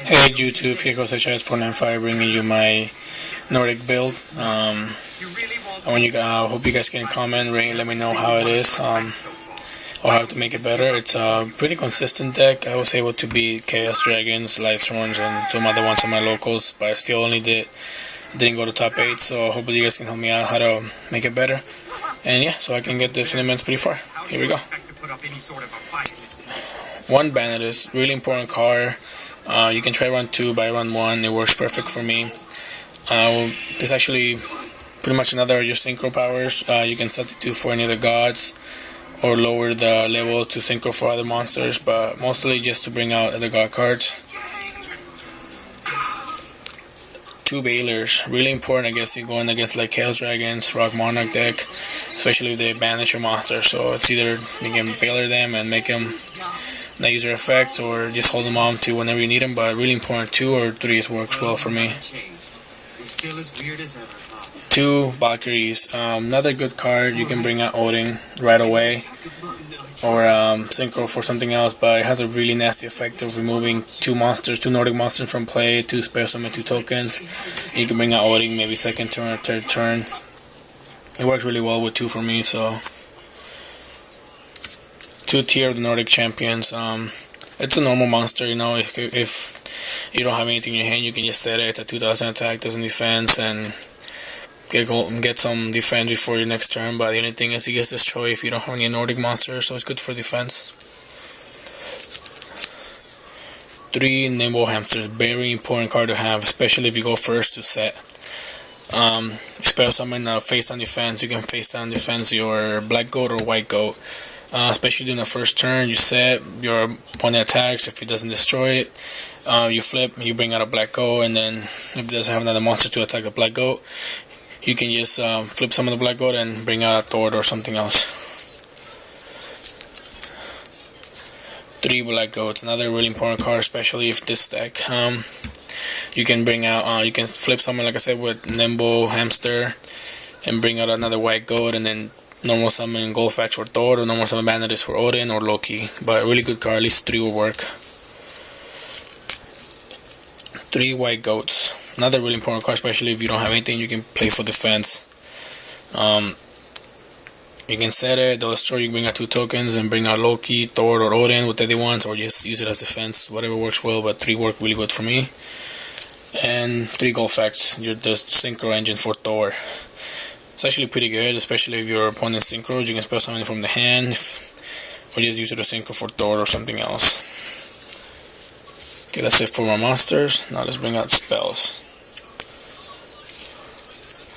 Hey YouTube, here goes HIS495 bringing you my Nordic build. Hope you guys can comment, rate, let me know how it is, or how to make it better. It's a pretty consistent deck. I was able to beat Chaos Dragons, Light Storms, and some other ones of my locals, but I still only didn't go to top 8, so hopefully you guys can help me out how to make it better. And yeah, so I can get the Cinnamons pretty far. Here we go. One Bandit is really important card. You can try run 2 by run 1, it works perfect for me. This actually pretty much another your synchro powers. You can substitute for any of the gods or lower the level to synchro for other monsters, but mostly just to bring out other god cards. 2 Bailers, really important. I guess you're going against like Chaos Dragons, Rock Monarch deck, especially if they banish your monster. So it's either you can Bailer them and make them not use their effects, or just hold them on to whenever you need them. But really important, 2 or 3 works well for me. 2 Valkyries, another good card. You can bring out Odin right away, or synchro for something else, but it has a really nasty effect of removing 2 Nordic monsters from play, 2 spell summon, 2 tokens. You can bring out Odin maybe second turn or third turn. It works really well with 2 for me. So 2 tier of the Nordic champions. It's a normal monster, you know. If you don't have anything in your hand, you can just set it. It's a 2000 attack, doesn't defense, and get some defense before your next turn. But the only thing is he gets destroyed if you don't have any Nordic monsters, so it's good for defense. 3 Nimble Hamsters, very important card to have, especially if you go first to set. Spell summon face down defense. You can face down defense your black goat or white goat. Especially during the first turn, you set your opponent attacks. If he doesn't destroy it, you flip, you bring out a black goat, and then if it doesn't have another monster to attack the black goat, you can just flip some of the black goat and bring out a Thor or something else. 3 Black Goats, another really important card, especially if this deck. You can bring out, you can flip someone like I said with Nimble Hamster, and bring out another white goat, and then normal summon Goldfax for Thor, or normal summon Bandit is for Odin or Loki. But a really good card, at least 3 will work. 3 White Goats, another really important card, especially if you don't have anything you can play for defense. You can set it, they'll destroy, you bring out 2 tokens and bring out Loki, Thor, or Odin with any ones, or just use it as defense, whatever works well, but 3 work really good for me. And 3 Goldfax, you're the synchro engine for Thor. It's actually pretty good, especially if your opponent's synchros. You can spell something from the hand, or just use it as synchro for Thor or something else. Okay, that's it for my monsters. Now let's bring out spells.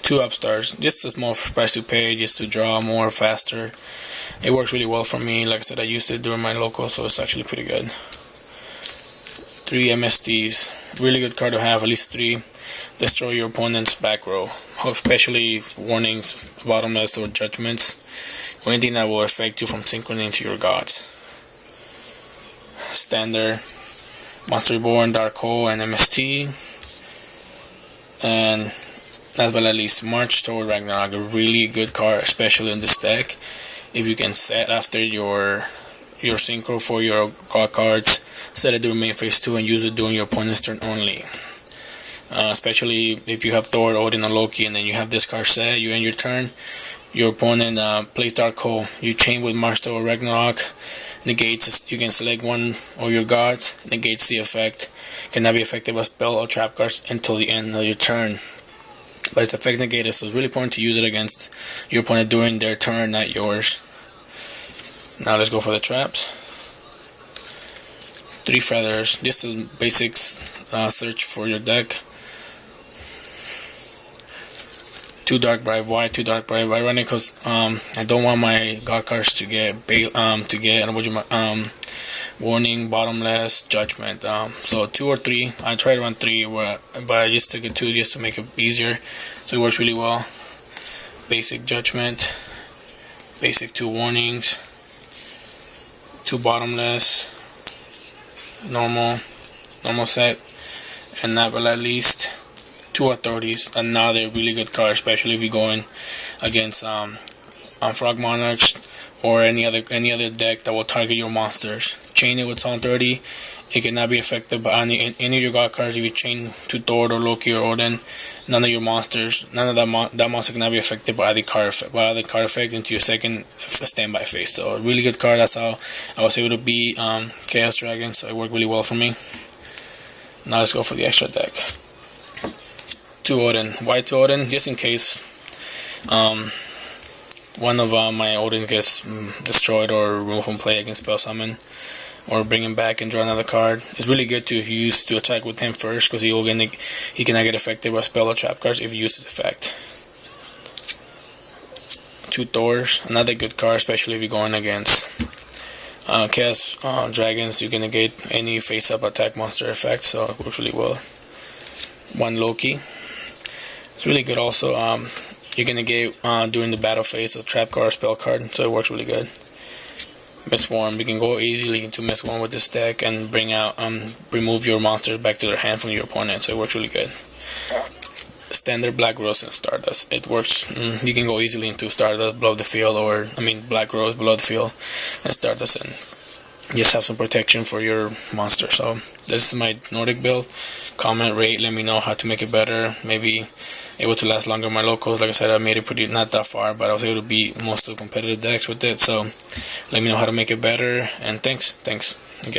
2 Upstarts, just a small price to pay, just to draw more faster. It works really well for me. Like I said, I used it during my local, so it's actually pretty good. 3 MSTs, really good card to have, at least 3. Destroy your opponent's back row, especially warnings, bottomless, or judgments, or anything that will affect you from synchroning to your gods. Standard, Monster Reborn, Dark Hole, and MST. And last but not least, March toward Ragnarok, a really good card, especially in this deck. If you can set after your synchro for your god cards, set it during main phase 2 and use it during your opponent's turn only. Especially if you have Thor, Odin, or Loki, and then you have this card set, you end your turn, your opponent plays Dark Hole, you chain with March or Ragnarok, negates, you can select one of your gods, negates the effect, cannot be affected by spell or trap cards until the end of your turn. But it's effect negated, so it's really important to use it against your opponent during their turn, not yours. Now let's go for the traps. 3 Feathers, just a basic search for your deck. 2 Dark Bribe. Why 2 Dark Bribe? I run it because I don't want my god cards to get warning, bottomless, judgment. So 2 or 3. I try to run 3, but I just took it 2 just to make it easier. So it works really well. Basic judgment, basic 2 warnings, 2 bottomless, normal set, and not but at least 2 authorities. Another really good card, especially if you're going against Frog Monarchs or any other deck that will target your monsters. Chain it with Sound 30 It cannot be affected by any of your god cards. If you chain to Thor or Loki or Odin, none of your monsters, none of that monster cannot be affected by the card effect into your second standby phase. So a really good card. That's how I was able to beat Chaos Dragon. So it worked really well for me. Now let's go for the extra deck. To Odin, why to Odin? Just in case one of my Odin gets destroyed or removed from play against spell summon, or bring him back and draw another card. It's really good to use to attack with him first, because he cannot get affected by spell or trap cards if you use his effect. 2 Thors, another good card, especially if you're going against Chaos Dragons. You can negate any face-up attack monster effect, so it works really well. 1 Loki, it's really good also. You can negate during the battle phase a trap card or spell card, so it works really good. Mistworm, you can go easily into Mistworm with this deck and bring out remove your monsters back to their hand from your opponent, so it works really good. Standard Black Rose and Stardust, it works. You can go easily into Stardust below the field, or Black Rose below the field and Stardust, and just have some protection for your monster. So this is my Nordic build. Comment, rate, let me know how to make it better. Maybe able to last longer my locals. Like I said, I made it pretty, not that far, but I was able to beat most of the competitive decks with it. So let me know how to make it better, and thanks again.